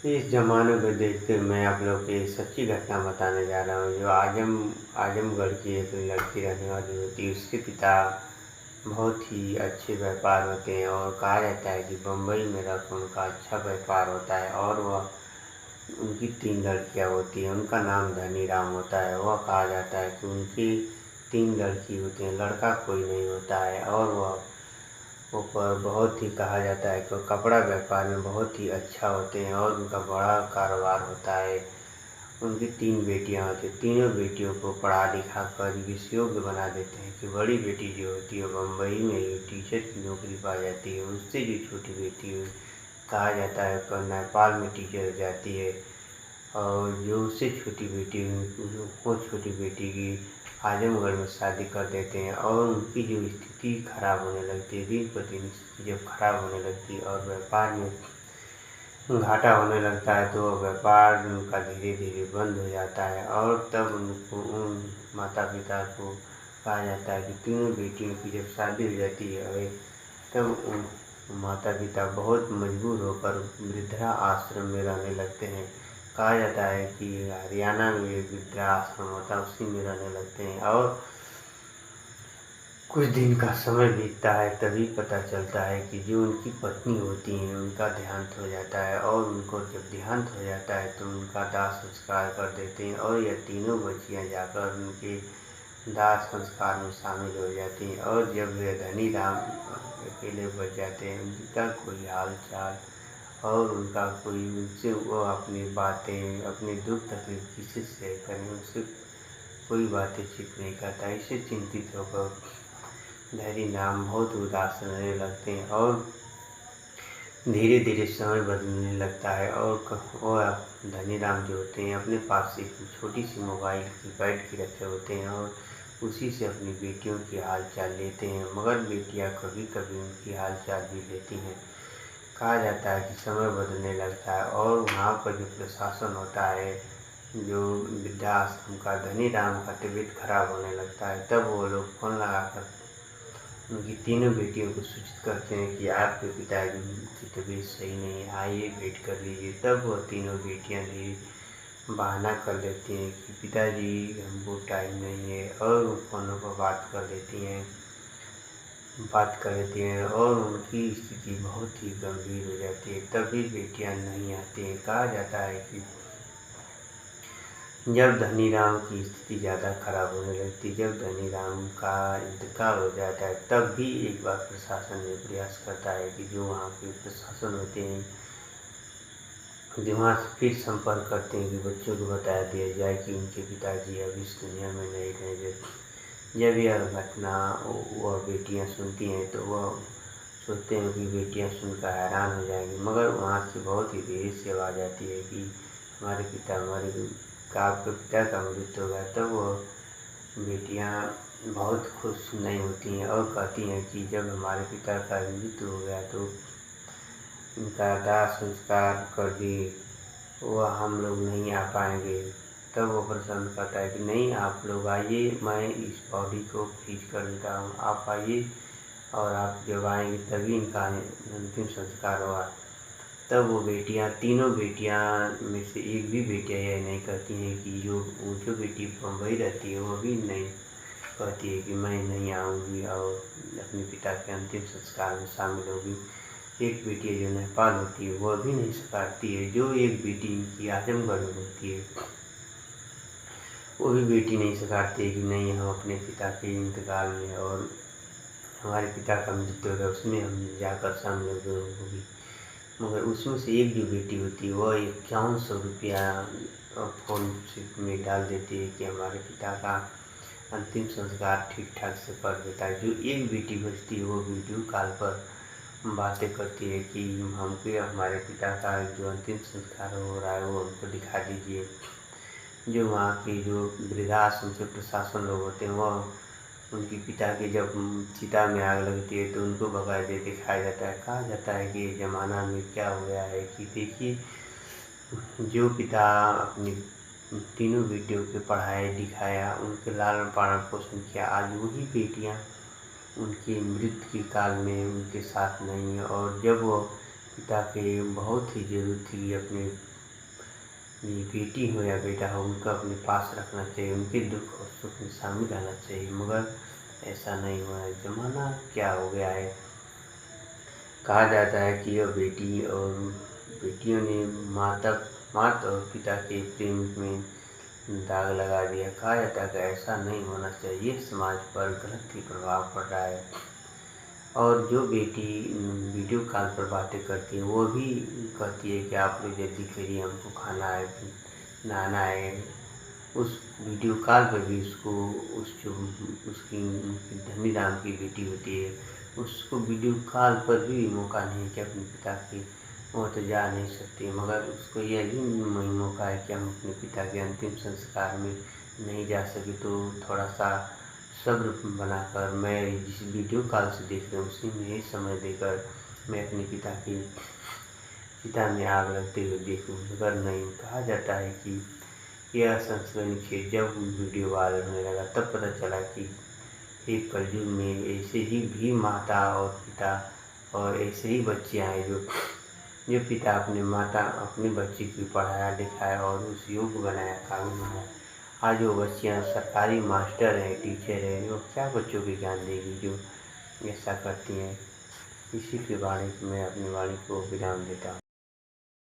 इस ज़माने को देखते हुए मैं आप लोग को एक सच्ची घटना बताने जा रहा हूँ। जो आजमगढ़ की एक लड़की रहने वाली होती है, उसके पिता बहुत ही अच्छे व्यापार होते हैं और कहा जाता है कि बम्बई में रख उनका अच्छा व्यापार होता है और वह उनकी 3 लड़कियाँ होती हैं। उनका नाम धनीराम होता है। वह कहा जाता है कि उनकी 3 लड़की होती हैं, लड़का कोई नहीं होता है और वह ऊपर बहुत ही कहा जाता है कि वो कपड़ा व्यापार में बहुत ही अच्छा होते हैं और उनका बड़ा कारोबार होता है। उनकी 3 बेटियां होती हैं, तीनों बेटियों को पढ़ा लिखा कर इस योग्य बना देते हैं कि बड़ी बेटी जो होती है बम्बई में ही टीचर की नौकरी पा जाती है। उससे जो छोटी बेटी है कहा जाता है कि नेपाल में टीचर हो जाती है। और जो उससे छोटी बेटी वो छोटी बेटी की आजमगढ़ में शादी कर देते हैं और उनकी जो स्थिति खराब होने लगती है, दिन प्रतिदिन स्थिति जब खराब होने लगती है और व्यापार में घाटा होने लगता है तो व्यापार उनका धीरे धीरे बंद हो जाता है। और तब उनको उन माता पिता को कहा जाता है कि तीनों बेटियों की जब शादी हो जाती है तब उन माता पिता बहुत मजबूर होकर वृद्धा आश्रम में रहने लगते हैं। कहा जाता है कि हरियाणा में एक वृद्धा आश्रम होता है, उसी में रहने लगते हैं। और कुछ दिन का समय बीतता है तभी पता चलता है कि जो उनकी पत्नी होती हैं उनका देहांत हो जाता है और उनको जब देहांत हो जाता है तो उनका दाह संस्कार कर देते हैं और यह तीनों बच्चियां जाकर उनके दाह संस्कार में शामिल हो जाती हैं। और जब वे धनीराम अकेले बच जाते हैं, उनका कोई हाल चाल और उनका कोई उनसे वो अपनी बातें अपने दुख तकलीफ किसी से शेयर करें, उनसे कोई बातें चित नहीं करता। इससे चिंतित होकर धनीराम बहुत उदास रहने लगते हैं और धीरे धीरे समय बदलने लगता है। और धनीराम जो होते हैं अपने पास एक छोटी सी मोबाइल कीपैड की रखे होते हैं और उसी से अपनी बेटियों की हाल चाल लेते हैं, मगर बेटियां कभी कभी उनकी हाल चाल भी लेती हैं। कहा जाता है कि समय बदलने लगता है और वहाँ पर जो प्रशासन होता है, जो वृद्धाश्रम का, धनीराम का तबीयत खराब होने लगता है तब वो लोग फ़ोन लगाकर उनकी तीनों बेटियों को सूचित करते हैं कि आपके पिताजी की तबीयत सही नहीं है, आइए भेंट कर लीजिए। तब वह तीनों बेटियां भी बहाना कर लेती हैं कि पिताजी हमको टाइम नहीं है और वो फ़ोनों पर बात कर लेती हैं और उनकी स्थिति बहुत ही गंभीर हो जाती है। तब भी बेटियां नहीं आती हैं। कहा जाता है कि जब धनीराम की स्थिति ज़्यादा खराब होने लगती, जब धनीराम का इंतकाल हो जाता है तब भी एक बार प्रशासन ये प्रयास करता है कि जो वहाँ के प्रशासन होते हैं जो वहाँ से फिर संपर्क करते हैं कि बच्चों को बता दिया जाए कि उनके पिताजी अब इस दुनिया में नहीं रहेंगे। जब यह घटना वह बेटियाँ सुनती हैं तो वह सोचते हैं कि बेटियाँ सुनकर हैरान हो जाएंगी, मगर वहाँ से बहुत ही देर से आवाज़ आती है कि आपके पिता का मृत्यु हो गया। तब वह बेटियाँ बहुत खुश नहीं होती हैं और कहती हैं कि जब हमारे पिता का मृत्यु हो गया तो उनका दाह संस्कार कर दिए, वह हम लोग नहीं आ पाएंगे। तब वो प्रसन्न करता है कि नहीं, आप लोग आइए, मैं इस बॉडी को फ्रीज कर देता हूँ, आप आइए और आप जब आएंगे तभी इनका अंतिम संस्कार होगा। तब वो बेटियां, तीनों बेटियां में से एक भी बेटियां यह नहीं कहती हैं कि जो बेटी बम्बई रहती है वो भी नहीं कहती है कि मैं नहीं आऊँगी और अपने पिता के अंतिम संस्कार में शामिल होगी। एक बेटी जो नेपाल होती है वह भी नहीं स्वीकारती है। जो एक बेटी की आजमगढ़ में होती है वो भी बेटी नहीं स्वीकारती है कि नहीं, हम अपने पिता के इंतकाल में और हमारे पिता का मृत्यु होगा उसमें हम जाकर शामिल होगी। मगर उसमें से एक जो बेटी होती है वह 5100 रुपया फ़ोन में डाल देती है कि हमारे पिता का अंतिम संस्कार ठीक ठाक से कर देता है। जो एक बेटी बचती है वो वीडियो कॉल पर बातें करती है कि हमको हमारे पिता का जो अंतिम संस्कार हो रहा है वो हमको दिखा दीजिए। जो वहाँ की जो वृद्धाश्रम से प्रशासन लोग होते हैं वह उनके पिता की जब चिता में आग लगती है तो उनको बाकायदे दिखाया जाता है। कहा जाता है कि ज़माना में क्या हो गया है कि देखिए, जो पिता अपनी तीनों बेटियों की पढ़ाई लिखाया, उनके लालन पालन पोषण किया, आज वही बेटियाँ उनकी मृत्यु के काल में उनके साथ नहीं है। और जब वो पिता के बहुत ही ज़रूरत थी अपने ये बेटी हो या बेटा हो, उनको अपने पास रखना चाहिए, उनके दुख और सुख में शामिल रहना चाहिए। मगर ऐसा नहीं हुआ है। ज़माना क्या हो गया है, कहा जाता है कि यह बेटी और बेटियों ने माता और पिता के प्रेम में दाग लगा दिया। कहा जाता है कि ऐसा नहीं होना चाहिए, समाज पर गलत ही प्रभाव पड़ रहा है। और जो बेटी वीडियो कॉल पर बातें करती है, वो भी कहती है कि आप लोग जल्दी करिए, हमको खाना है, नहाना है। उस वीडियो कॉल पर भी उसको उसकी धनी राम की बेटी होती है, उसको वीडियो कॉल पर भी मौका नहीं कि अपने पिता की, वो तो जा नहीं सकती, मगर उसको यह भी मौका है कि हम अपने पिता के अंतिम संस्कार में नहीं जा सके तो थोड़ा सा सब्र बनाकर मैं जिस वीडियो कॉल से देख रहा हूँ उसी में ही समय देकर मैं अपने पिता की चिता में आग लगते हुए देखूँ। मगर नहीं, कहा जाता है कि यह संस्करण खेल जब वीडियो वायरल होने लगा तब पता चला कि एक कलयुग में ऐसे ही भी माता और पिता और ऐसे ही बच्चे आए जो पिता अपने बच्चे को पढ़ाया लिखाया और उस योग्य बनाया, काबिल बनाया। आज वो बच्चियाँ सरकारी मास्टर हैं, टीचर हैं, वो क्या बच्चों की ज्ञान देगी जो ऐसा करती हैं। इसी के बारे में मैं अपनी वाणी को विराम देता हूँ।